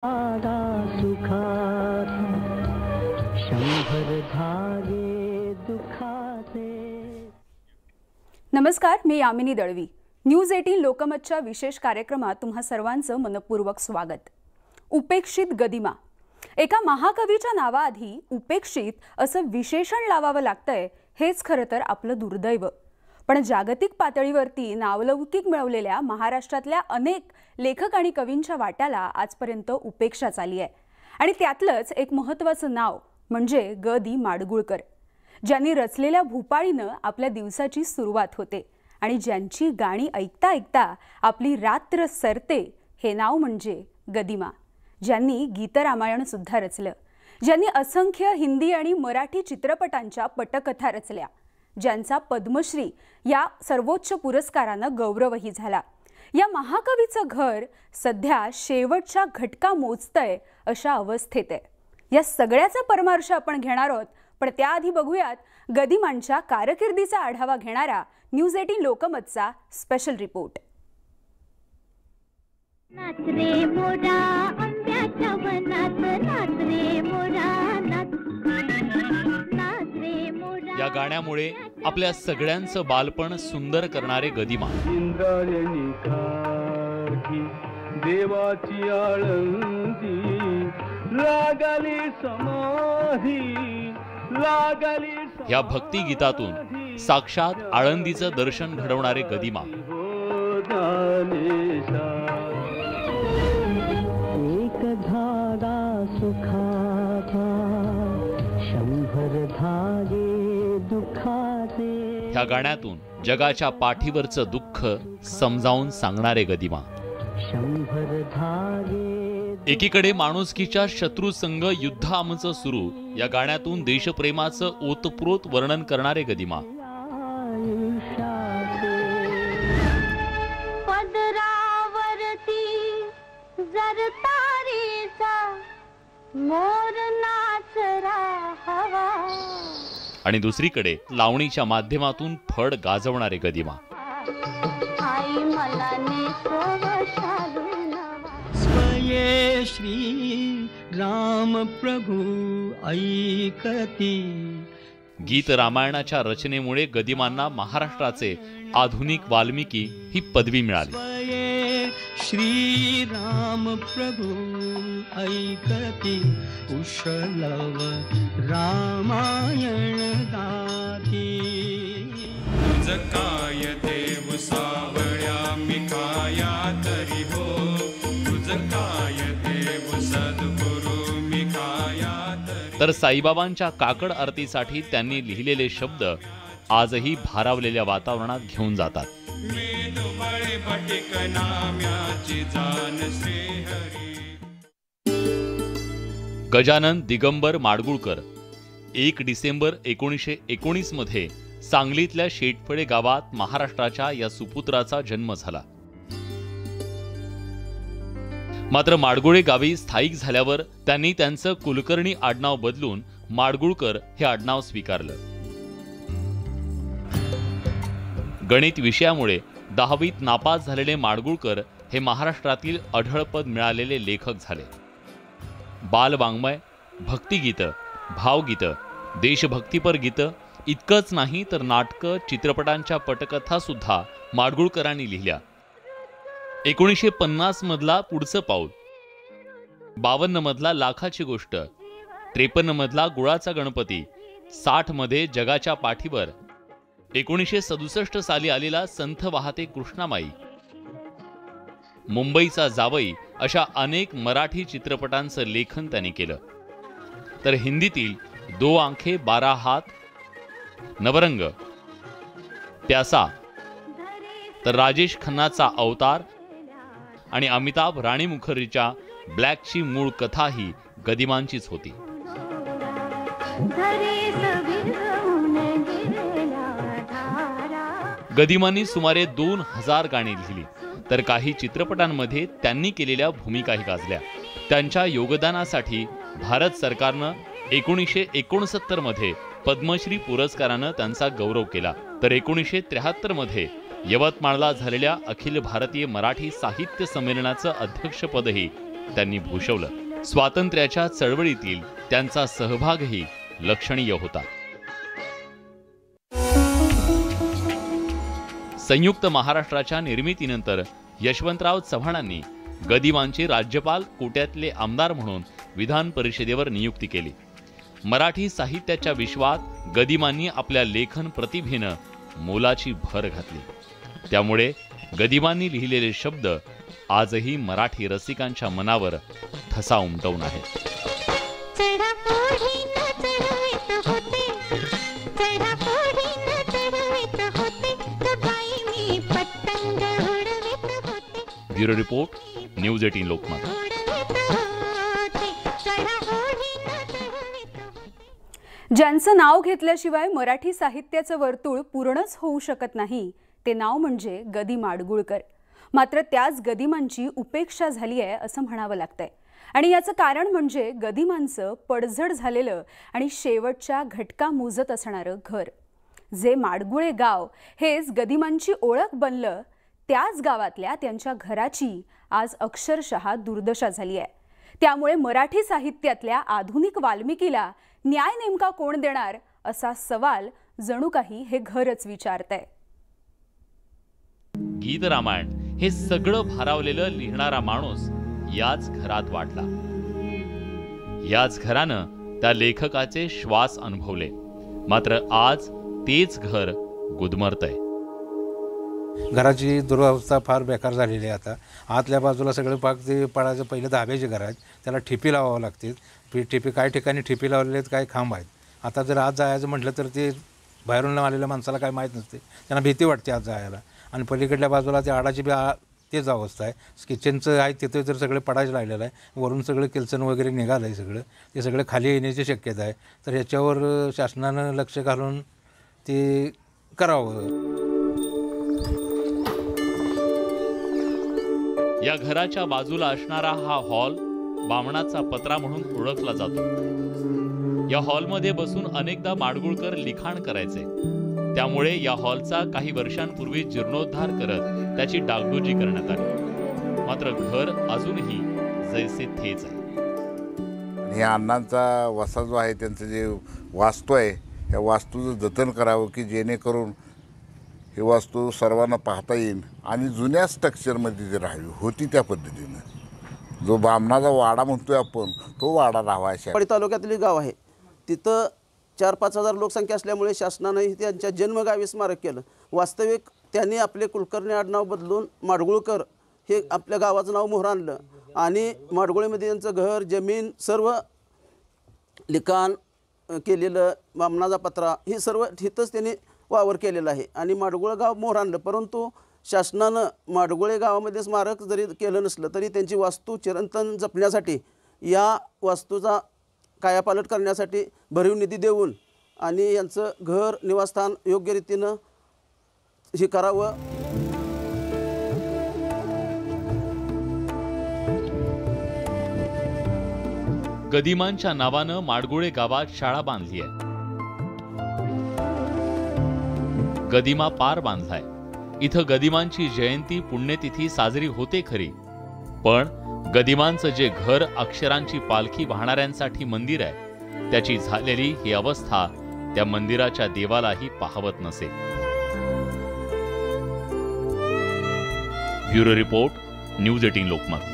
धागा सुखाचा शंभर धागे दुखाचे। नमस्कार, मी यामिनी दळवी। न्यूज 18 लोकमतच्या विशेष कार्यक्रमात तुम्हा सर्वांचं मनपूर्वक स्वागत। उपेक्षित गदिमा, एका महाकवीच्या नावाआधी उपेक्षित असं विशेषण लावावं लागतंय, हेच खरं तर आपलं दुर्दैव। पण जागतिक पातळीवरती नावलौकिक मिळवलेल्या महाराष्ट्रातल्या अनेक लेखक आणि कवींच्या वाट्याला आजपर्यंत उपेक्षाच आली आहे। आणि त्यातलंच एक महत्त्वाचं नाव म्हणजे ग दी माडगूळकर, ज्यांनी रचलेल्या भूपाळीनं आपल्या दिवसाची सुरुवात होते आणि ज्यांची गाणी ऐकता ऐकता आपली रात्र सरते, हे नाव म्हणजे गदिमा, ज्यांनी गीतरामायण सुद्धा रचलं, ज्यांनी असंख्य हिंदी आणि मराठी चित्रपटांच्या पटकथा रचल्या, ज्यांचा पद्मश्री या सर्वोच्च पुरस्कारानं गौरवही झाला। या महाकवीचं घर सध्या शेवटच्या घटका मोजतंय अशा अवस्थेत आहे। या सगळ्याचा परमार्श आपण घेणार आहोत, पण त्याआधी बघूयात गदिमांच्या कारकिर्दीचा आढावा घेणारा न्यूज 18 लोकमतचा स्पेशल रिपोर्ट। नाच रे मोरा आंब्याच्या वनात, नाच रे मोरा नाच रे मोरा। या गाण्यामुळे आपल्या सगळ्यांचं बालपण सुंदर करणारे गदिमा इंद्रायणी सारखी देवाची आळंदी लागली समाधी लागली। या भक्ती गीतातून साक्षात आळंदीचं दर्शन घडवणारे गदिमा एक धागा सुखाचा शंभर धागे दुखाचे। ह्या गाण्यातून जगाच्या पाठीवरचं दुःख समजावून सांगणारे गदिमा। शंभर धागे एकीकडे माणुसकीच्या शत्रूसंग युद्ध आमचं सुरू, या गाण्यातून देशप्रेमाचं ओतप्रोत वर्णन करणारे गदिमा। पदरावरती जर तारीचा मोर नाचरा हवा। आणि दुसरीकडे लावणीच्या माध्यमातून फड गाजवणारे गदिमा। आई मला स्वये श्री राम प्रभु ऐकती। गीत रामायणाच्या रचनेमुळे गदिमांना महाराष्ट्राचे आधुनिक वाल्मिकी ही पदवी मिळाली। स्वये श्री राम प्रभु ऐकती, कुशलव रामायण गाती। तुझ काय देव सावळ्या मी काया तरी हो, तुझ काय देव सद्गुरु मी काया तरी। तर साईबाबांच्या काकड आरतीसाठी त्यांनी लिहिलेले शब्द आजही भारावलेल्या वातावरणात घेऊन जातात। वेदोबळे भटिक नाम्याची जाण श्री हरी। गजानन दिगंबर माडगूळकर 1 डिसेंबर 1919 मध्ये सांगलीतल्या शेटफळे गावात महाराष्ट्राच्या या सुपुत्राचा जन्म झाला। मात्र माडगुळे गावी स्थायिक झाल्यावर त्यांनी त्यांचं कुलकर्णी आडनाव बदलून माडगूळकर हे आडनाव स्वीकारलं। गणित विषयामुळे 10वीत नापास झालेले माडगूळकर हे महाराष्ट्रातील अढळपद मिळालेले लेखक झाले। बालवाङ्मय, भक्तिगीतं, भावगीतं, देशभक्तीपर गीतं इतकंच नाही तर नाटकं, चित्रपटांच्या पटकथा सुद्धा माडगूळकरांनी लिहिल्या। 1950 मधला पुढचं पाऊल, 52 मधला लाखाची गोष्ट, 53 मधला गुळाचा गणपती, 60 मध्ये जगाच्या पाठीवर, 1967 साली आलेला संथ वाहते कृष्णामाई, मुंबईचा जावई अशा अनेक मराठी चित्रपटांचं लेखन त्यांनी केलं। तर हिंदीतील 2 आंखे 12 हात, नवरंग, प्यासा, तर राजेश खन्नाचा अवतार आणि अमिताभ राणी मुखर्जीच्या ब्लॅकची मूळ कथा ही गदिमांचीच होती। गदिमांनी सुमारे 2000 गाणी लिहिली, तर काही चित्रपटांमध्ये त्यांनी केलेल्या भूमिकाही गाजल्या। त्यांच्या योगदानासाठी भारत सरकारनं 1969 मध्ये पद्मश्री पुरस्कारानं त्यांचा गौरव केला, तर 1973 मध्ये यवतमाळला झालेल्या अखिल भारतीय मराठी साहित्य संमेलनाचं अध्यक्षपदही त्यांनी भूषवलं. स्वातंत्र्याच्या चळवळीतील त्यांचा सहभागही लक्षणीय होता. संयुक्त महाराष्ट्राच्या निर्मितीनंतर यशवंतराव चव्हाणांनी गदिमांची राज्यपाल कोट्यातले आमदार म्हणून विधान परिषदेवर नियुक्ती केली. मराठी साहित्याच्या विश्वात गदिमांनी आपल्या लेखन प्रतिभेनं मोलाची भर घातली. त्यामुळे गदिमांनी लिहिलेले शब्द आजही मराठी रसिकांच्या मनावर ठसा उमटवून आहेत. Bureau report, news 18 Lokmat. ज्यांचं नाव घेतल्याशिवाय मराठी साहित्याचं वर्तुळ पूर्णच होऊ शकत नाही ते नाव म्हणजे गदी माडगुळकर. मात्र त्याच गदिमांची उपेक्षा झाली आहे असं म्हणावं लागतंय. आणि याचं कारण म्हणजे गदिमांचं पडझड झालेलं आणि शेवटच्या घटका मोजत असणारं घर. जे माडगुळे गाव हेच गदिमांची ओळख बनलं, त्याच गावातल्या त्यांच्या घराची आज अक्षरशः दुर्दशा झाली आहे. त्यामुळे मराठी साहित्यातल्या आधुनिक वाल्मिकीला न्याय नेमका कोण देणार असा सवाल जणू काही हे घरच विचारतंय. गीत रामायण हे सगळं भारावलेलं लिहिणारा माणूस याच घरात वाढला. याच घरानं त्या लेखकाचे श्वास अनुभवले. मात्र आज तेच घर गुदमरतंय. घराची दुरवस्था फार बेकार झालेली आहे. आता आतल्या बाजूला सगळे पाक ते पडायचं पहिलं धाब्याचे घर आहेत, त्याला ठिपी लावावं लागते. ठिपी काही ठिकाणी ठिपी लावलेले आहेत, काही खांब आहेत. आता जर आत जायचं म्हटलं तर ते बाहेरून आलेल्या माणसाला काय माहीत नसते, त्यांना भीती वाटते आत जायला. आणि पलीकडल्या बाजूला ते आडाची तेच अवस्था आहे. किचनचं आहे तिथे तर सगळे पडायला लागलेलं आहे. वरून सगळं किल्चन वगैरे निघालं आहे सगळं. ते सगळं खाली येण्याची शक्यता आहे. तर ह्याच्यावर शासनानं लक्ष घालून ते करावं. या घराच्या बाजूला असणारा हा हॉल बामणाचा पत्रा म्हणून ओळखला जातो. या हॉलमध्ये बसून अनेकदा माडगुळकर लिखाण करायचे. त्यामुळे या हॉलचा काही वर्षांपूर्वी जीर्णोद्धार करत त्याची डागडुजी करण्यात आली. मात्र घर अजूनही जैसे थेच आहे. या अण्णांचा वसा जो आहे, त्यांचं जे वास्तू आहे, या वास्तूचं जतन करावं की जेणेकरून ही वास्तू सर्वांना पाहता येईल आणि जुन्या स्ट्रक्चरमध्ये जे राहावी होती त्या पद्धतीनं. जो बामणाचा वाडा म्हणतोय आपण, तो वाडा राहावा. पाडी तालुक्यातली गाव आहे, तिथं 4-5 हजार लोकसंख्या असल्यामुळे शासनानंही त्यांच्या जन्मगावी स्मारक केलं. वास्तविक त्यांनी आपले कुलकर्णी आडनाव बदलून माडगुळकर हे आपल्या गावाचं नाव मोहर आणलं आणि माडगुळेमध्ये त्यांचं घर, जमीन, सर्व लिखाण केलेलं, बामणाचा पत्रा हे सर्व तिथंच त्यांनी वावर केलेला आहे आणि माडगुळे गाव मोहर आणलं. परंतु शासनानं माडगुळे गावामध्ये स्मारक जरी केलं नसलं तरी त्यांची वास्तू चिरंतन जपण्यासाठी या वास्तूचा कायापालट करण्यासाठी भरीव निधी देऊन आणि यांचं घर, निवासस्थान योग्य रीतीनं हे करावं. गदिमांच्या नावानं माडगुळे गावात शाळा बांधली आहे. गदिमा पार बांधलाय. इथं गदिमांची जयंती पुण्यतिथी साजरी होते खरी, पण गदिमांचं जे घर अक्षरांची पालखी वाहणाऱ्यांसाठी मंदिर आहे, त्याची झालेली ही अवस्था त्या मंदिराच्या देवालाही पाहवत नसेल. Bureau report, news 18 Lokmat.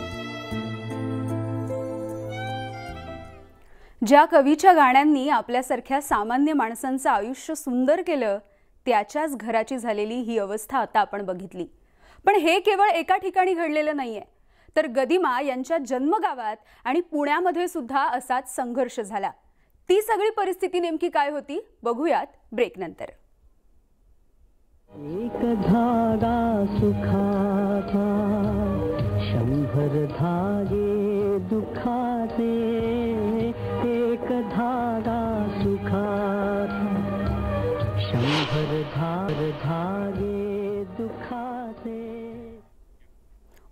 ज्या कवीच्या गाण्यांनी आपल्यासारख्या सामान्य माणसांचं आयुष्य सुंदर केलं, त्याच्याच घराची झालेली ही अवस्था आता आपण बघितली. पण हे केवळ एका ठिकाणी घडलेलं नाहीये, तर गदिमा यांच्या जन्मगावात आणि पुण्यामध्ये सुद्धा असाच संघर्ष झाला. ती सगळी परिस्थिती नेमकी काय होती बघूयात ब्रेक नंतर. एक धागा सुखाचा, 100 धागे दुखाचे. एक धागा सुखाचा, 100 धागे दुखाचे.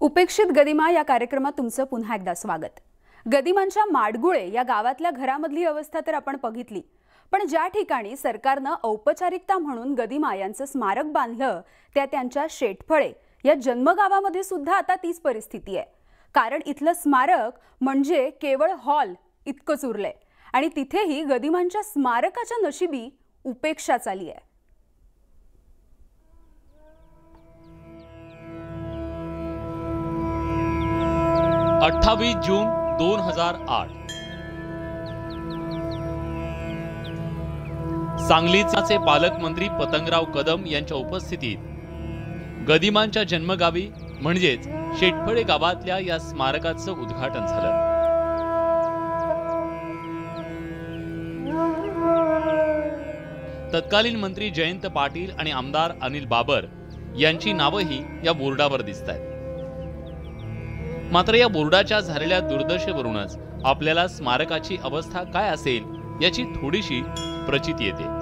उपेक्षित गदिमा या कार्यक्रमात तुमचं पुन्हा एकदा स्वागत. गदिमांच्या माडगुळे या गावातल्या घरामधली अवस्था तर आपण बघितली, पण ज्या ठिकाणी सरकारनं औपचारिकता म्हणून गदिमा यांचं स्मारक बांधलं, त्या त्यांच्या शेटफळे या जन्मगावामध्ये सुद्धा आता तीच परिस्थिती आहे. कारण इथलं स्मारक म्हणजे केवळ हॉल इतकंच उरलंय आणि तिथेही गदिमांच्या स्मारकाच्या नशिबी उपेक्षा चाली आहे. जून 2008 सांगलीचे पालकमंत्री पतंगराव कदम यांच्या उपस्थितीत गदिमांच्या जन्मगावी म्हणजेच शेटफळे गावातल्या या स्मारकाचं उद्घाटन झालं. तत्कालीन मंत्री जयंत पाटील आणि आमदार अनिल बाबर यांची नावंही या बोर्डावर दिसतायत. मात्र या बोर्डाच्या झालेल्या दुर्दशेवरूनच आपल्याला स्मारकाची अवस्था काय असेल याची थोडीशी प्रचिती येते.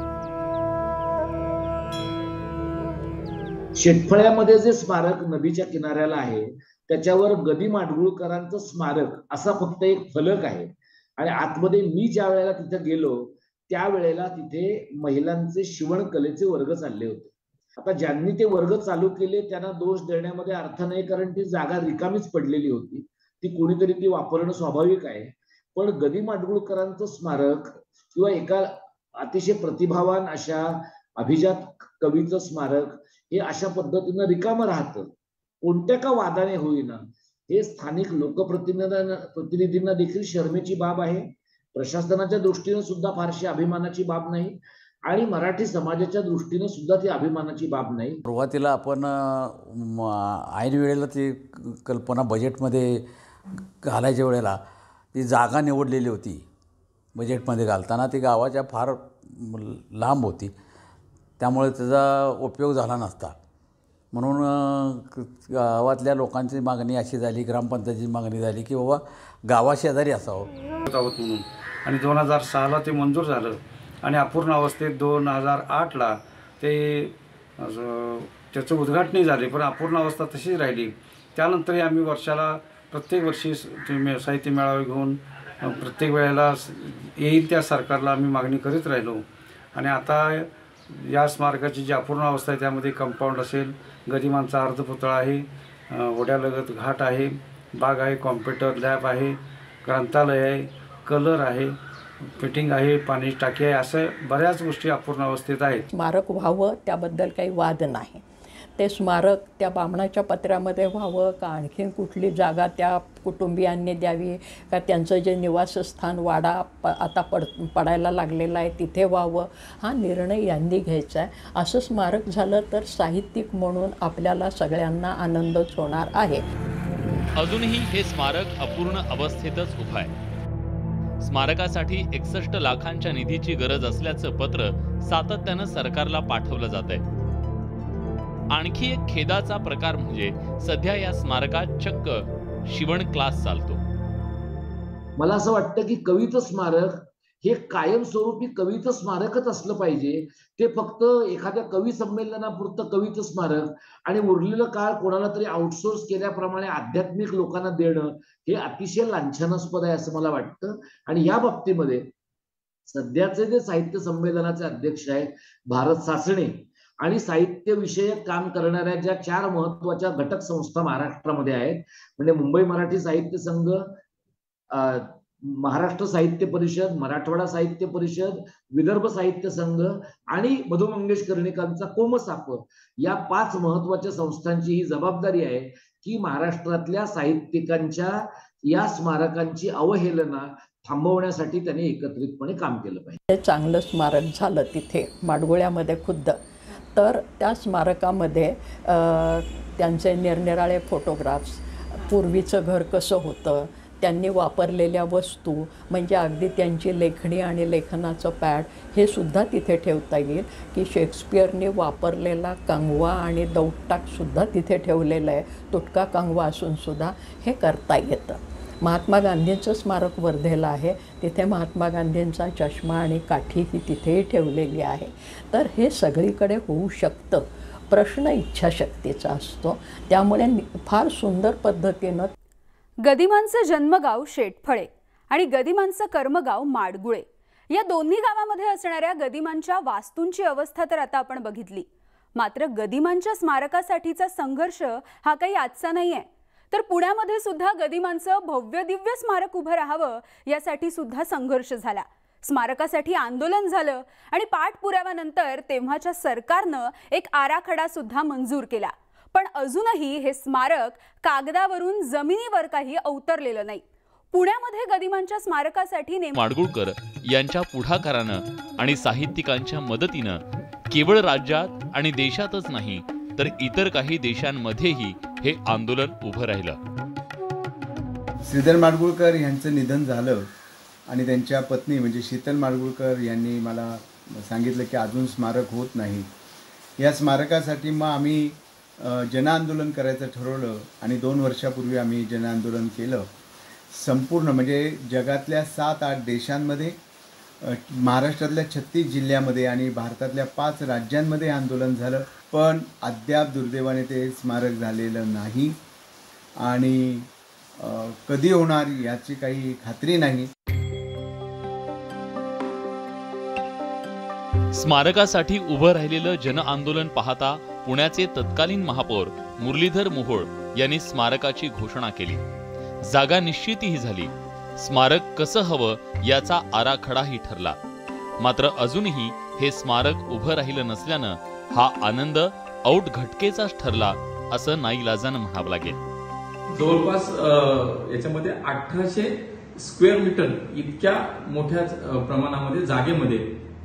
शेटफळ्यामध्ये जे स्मारक नदीच्या किनाऱ्याला आहे त्याच्यावर गदी माडगुळकरांचं स्मारक असा फक्त एक फलक आहे आणि आतमध्ये मी ज्या वेळेला तिथे गेलो त्यावेळेला तिथे महिलांचे शिवणकलेचे वर्ग चालले होते. आता ज्यांनी ते वर्ग चालू केले त्यांना दोष देण्यामध्ये अर्थ नाही, कारण ती जागा रिकामीच पडलेली होती, ती कोणीतरी ती वापरणं स्वाभाविक आहे. पण गदी माडगुळकरांचं स्मारक किंवा एका अतिशय प्रतिभावान अशा अभिजात कवीचं स्मारक हे अशा पद्धतीनं रिकामं राहतं, कोणत्या का वादाने होईना, हे स्थानिक लोकप्रतिनिधींना देखील शर्मेची बाब आहे. प्रशासनाच्या दृष्टीने सुद्धा फारशी अभिमानाची बाब नाही आणि मराठी समाजाच्या दृष्टीने सुद्धा ती अभिमानाची बाब नाही. सुरुवातीला आपण ऐन वेळेला ती कल्पना बजेटमध्ये घालायच्या वेळेला ती जागा निवडलेली होती. बजेटमध्ये घालताना ती गावाच्या फार लांब होती, त्यामुळे त्याचा उपयोग झाला नसता. म्हणून गावातल्या लोकांची मागणी अशी झाली, ग्रामपंचायतीची मागणी झाली की बाबा गावाशेजारी असावं म्हणून, आणि 2006ला ते मंजूर झालं आणि अपूर्ण अवस्थेत 2008ला ते त्याचं उद्घाटनही झाले, पण अपूर्ण अवस्था तशीच राहिली. त्यानंतरही आम्ही वर्षाला प्रत्येक वर्षी साहित्य मेळावे घेऊन प्रत्येक वेळेला येईल त्या सरकारला आम्ही मागणी करीत राहिलो. आणि आता या स्मारकाची जी अपूर्ण अवस्था आहे त्यामध्ये कंपाऊंड असेल, गदिमांचा अर्धपुतळा आहे, ओढ्यालगत घाट आहे, बाग आहे, कॉम्प्युटर लॅब आहे, ग्रंथालय आहे, कलर आहे, फिटिंग आहे, पाणी टाकी आहे, असं बऱ्याच गोष्टी अपूर्ण अवस्थेत आहेत. स्मारक व्हावं त्याबद्दल काही वाद नाही. ते स्मारक त्या बामणाच्या पत्र्यामध्ये व्हावं का आणखीन कुठली जागा त्या कुटुंबियांनी द्यावी का त्यांचं जे निवासस्थान वाडा आता पडायला लागलेला आहे तिथे व्हावं, हा निर्णय यांनी घ्यायचा आहे. असं स्मारक झालं तर साहित्यिक म्हणून आपल्याला सगळ्यांना आनंदच होणार आहे. अजूनही हे स्मारक अपूर्ण अवस्थेतच उभं आहे. स्मारकासाठी 61 लाखांच्या निधीची गरज असल्याचं पत्र सातत्यानं सरकारला पाठवलं जात आहे. आणखी एक खेदाचा प्रकार म्हणजे सध्या या स्मारकात चक्क शिवण क्लास चालतो. मला असं वाटतं की कवीचं स्मारक हे कायमस्वरूपी कवीचं स्मारकच असलं पाहिजे. ते फक्त एखाद्या कवी संमेलनापुरतं कवीचं स्मारक आणि उरलेलं काळ कोणाला तरी आउटसोर्स केल्याप्रमाणे आध्यात्मिक लोकांना देणं हे अतिशय लांछनास्पद आहे असं मला वाटतं. आणि या बाबतीमध्ये सध्याचे जे साहित्य संमेलनाचे अध्यक्ष आहेत भारत सासणे आणि साहित्य विषयक काम करणाऱ्या ज्या 4 महत्वाच्या घटक संस्था महाराष्ट्रामध्ये आहेत, म्हणजे मुंबई मराठी साहित्य संघ, महाराष्ट्र साहित्य परिषद, मराठवाडा साहित्य परिषद, विदर्भ साहित्य संघ आणि मधु मंगेश कर्णिकांचा कोमसाप, या 5 महत्वाच्या संस्थांची ही जबाबदारी आहे की महाराष्ट्रातल्या साहित्यिकांच्या या स्मारकांची अवहेलना थांबवण्यासाठी त्यांनी एकत्रितपणे काम केलं पाहिजे. ते चांगलं स्मारक झालं तिथे माडगुळ्यामध्ये खुद्द, तर त्या स्मारकामध्ये त्यांचे निरनिराळे फोटोग्राफ्स, पूर्वीचं घर कसं होतं, त्यांनी वापरलेल्या वस्तू, म्हणजे अगदी त्यांची लेखणी आणि लेखनाचं पॅड हे सुद्धा तिथे ठेवता येईल. की शेक्सपियरने वापरलेला कंगवा आणि दौटाकसुद्धा तिथे ठेवलेलं आहे, तुटका कंगवा असूनसुद्धा हे करता येतं. महात्मा गांधींचं स्मारक वर्धेला आहे, तिथे महात्मा गांधींचा चष्मा आणि काठी ही तिथेही ठेवलेली आहे. तर हे सगळीकडे होऊ शकतं, प्रश्न इच्छाशक्तीचा असतो. त्यामुळे फार सुंदर पद्धतीनं गदिमांचं जन्मगाव शेटफळे आणि गदिमांचं कर्मगाव माडगुळे या दोन्ही गावामध्ये असणाऱ्या गदिमांच्या वास्तूंची अवस्था तर आता आपण बघितली. मात्र गदिमांच्या स्मारकासाठीचा संघर्ष हा काही आजचा नाहीये. तर पुण्यामध्ये सुद्धा गदिमांचं भव्य दिव्य स्मारक उभं राहावं यासाठी सुद्धा संघर्ष झाला. स्मारकासाठी आंदोलन झालं आणि पाठपुराव्यानंतर तेव्हाच्या सरकारनं एक आराखडा सुद्धा मंजूर केला. पण अजूनही हे स्मारक कागदावरून जमिनीवर काही अवतरलेलं नाही. पुण्यामध्ये गदिमांच्या स्मारकासाठी माडगुळकर यांच्या पुढाकारानं आणि साहित्यिकांच्या मदतीनं केवळ राज्यात आणि देशातच नाही तर इतर काही देशांमध्येही हे आंदोलन उभं राहिलं. श्रीधर माडगुळकर यांचं निधन झालं आणि त्यांच्या पत्नी म्हणजे शीतल माडगुळकर यांनी मला सांगितलं की अजून स्मारक होत नाही. या स्मारकासाठी मग आम्ही जनआंदोलन करायचं ठरवलं आणि 2 वर्षापूर्वी आम्ही जनआंदोलन केलं. संपूर्ण म्हणजे जगातल्या 7-8 देशांमध्ये, महाराष्ट्रातल्या 36 जिल्ह्यामध्ये आणि भारतातल्या 5 राज्यांमध्ये आंदोलन झालं. पण अद्याप दुर्दैवाने ते स्मारक झालेलं नाही आणि कधी होणार याची काही खात्री नाही. स्मारकासाठी उभं राहिलेलं जनआंदोलन पाहता पुण्याचे तत्कालीन महापौर मुरलीधर मोहोळ यांनी स्मारकाची घोषणा केली. जागा निश्चितीही झाली. स्मारक कसं हवं याचा आराखडाही ठरला. मात्र अजूनही हे स्मारक उभं राहिलं नसल्यानं हा आनंद औट घटकेचाच ठरला असं नाईलाजानं म्हणावं लागेल. जवळपास याच्यामध्ये 1800 स्क्वेअर मीटर इतक्या मोठ्या प्रमाणामध्ये जागेमध्ये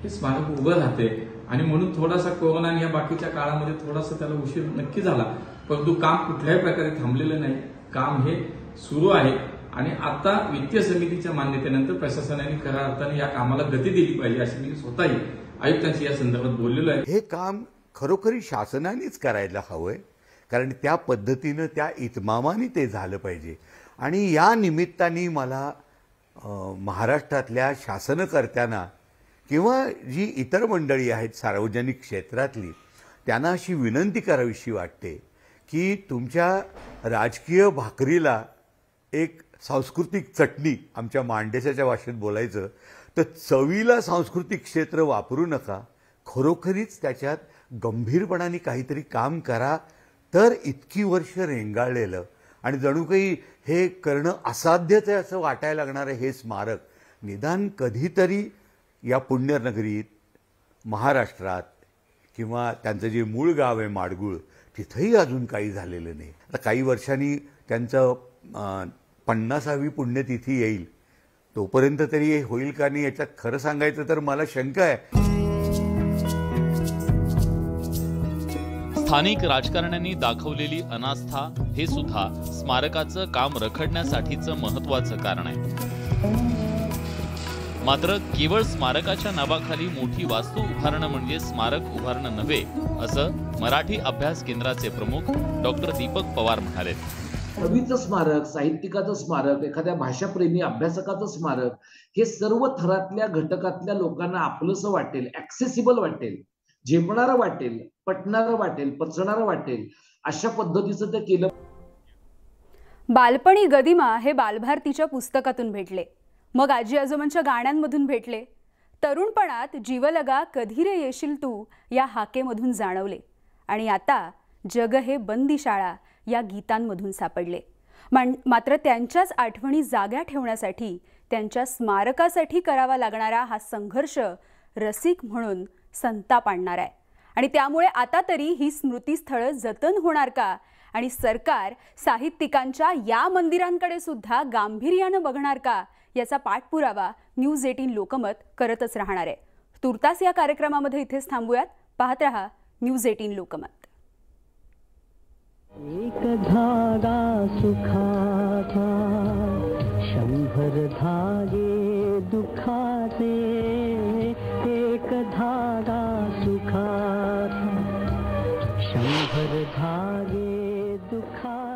हे स्मारक उभं राहते आणि म्हणून थोडासा कोरोना आणि या बाकीच्या काळामध्ये थोडासा त्याला उशीर नक्की झाला, परंतु काम कुठल्याही प्रकारे थांबलेलं नाही. काम हे सुरू आहे आणि आता वित्तीय समितीच्या मान्यतेनंतर प्रशासनाने खऱ्या अर्थाने या कामाला गती दिली पाहिजे अशी मी स्वतःही आयुक्तांशी या संदर्भात बोललेलो आहे. हे काम खरोखरी शासनानेच करायला हवंय, कारण त्या पद्धतीनं त्या इतमामाने ते झालं पाहिजे. आणि या निमित्ताने मला महाराष्ट्रातल्या शासनकर्त्यांना किंवा जी इतर मंडळी आहेत सार्वजनिक क्षेत्रातली त्यांना अशी विनंती करावीशी वाटते की तुमच्या राजकीय भाकरीला एक सांस्कृतिक चटणी, आमच्या मांडेसाच्या भाषेत बोलायचं तर चवीला सांस्कृतिक क्षेत्र वापरू नका. खरोखरीच त्याच्यात गंभीरपणाने काहीतरी काम करा. तर इतकी वर्ष रेंगाळलेलं आणि जणू काही हे करणं असाध्यच आहे असं वाटायला लागणारं हे स्मारक निदान कधीतरी या पुण्यनगरीत, महाराष्ट्रात किंवा त्यांचं जे मूळ गाव आहे माडगुळ तिथंही अजून काही झालेलं नाही. आता काही वर्षांनी त्यांचं 50वी पुण्यतिथी येईल, तोपर्यंत तरी हे होईल का नाही याच्यात खरं सांगायचं तर मला शंका आहे. स्थानिक राजकारण्यांनी दाखवलेली अनास्था हे सुद्धा स्मारकाचं काम रखडण्यासाठीचं महत्त्वाचं कारण आहे. मात्र केवळ स्मारकाच्या नावाखाली मोठी वास्तू उभारणं म्हणजे स्मारक उभारणं नव्हे असं मराठी अभ्यास केंद्राचे प्रमुख डॉक्टर दीपक पवार म्हणाले. कवीचं स्मारक, साहित्यिकाचं स्मारक, एखाद्या भाषाप्रेमी अभ्यासकाचं स्मारक हे सर्व थरातल्या घटकातल्या लोकांना आपलंसं वाटेल, ऍक्सेसिबल वाटेल, झेपणारं वाटेल, पटणारं वाटेल, पचणारं वाटेल अशा पद्धतीचं ते केलं. बालपणी गदिमा हे बालभारतीच्या पुस्तकातून भेटले, मग आजी आजोबांच्या गाण्यांमधून भेटले, तरुणपणात जीवलगा कधी रे येशील तू या हाकेमधून जाणवले आणि आता जग हे बंदी शाळा या गीतांमधून सापडले. मात्र त्यांच्याच आठवणी जाग्या ठेवण्यासाठी त्यांच्या स्मारकासाठी करावा लागणारा हा संघर्ष रसिक म्हणून संताप आणणार आहे. आणि त्यामुळे आता तरी ही स्मृतीस्थळं जतन होणार का आणि सरकार साहित्यिकांच्या या मंदिरांकडे सुद्धा गांभीर्यानं बघणार का याचा पाठपुरावा न्यूज 18 लोकमत करतच राहणार आहे. तुर्तास या कार्यक्रमामध्ये इथेच थांबूयात. पाहत रहा न्यूज 18 लोकमत. एक धागा सुखाचा, 100 धागे दुखाचे. एक धागा सुखाचा, 100 धागे दुखाचे.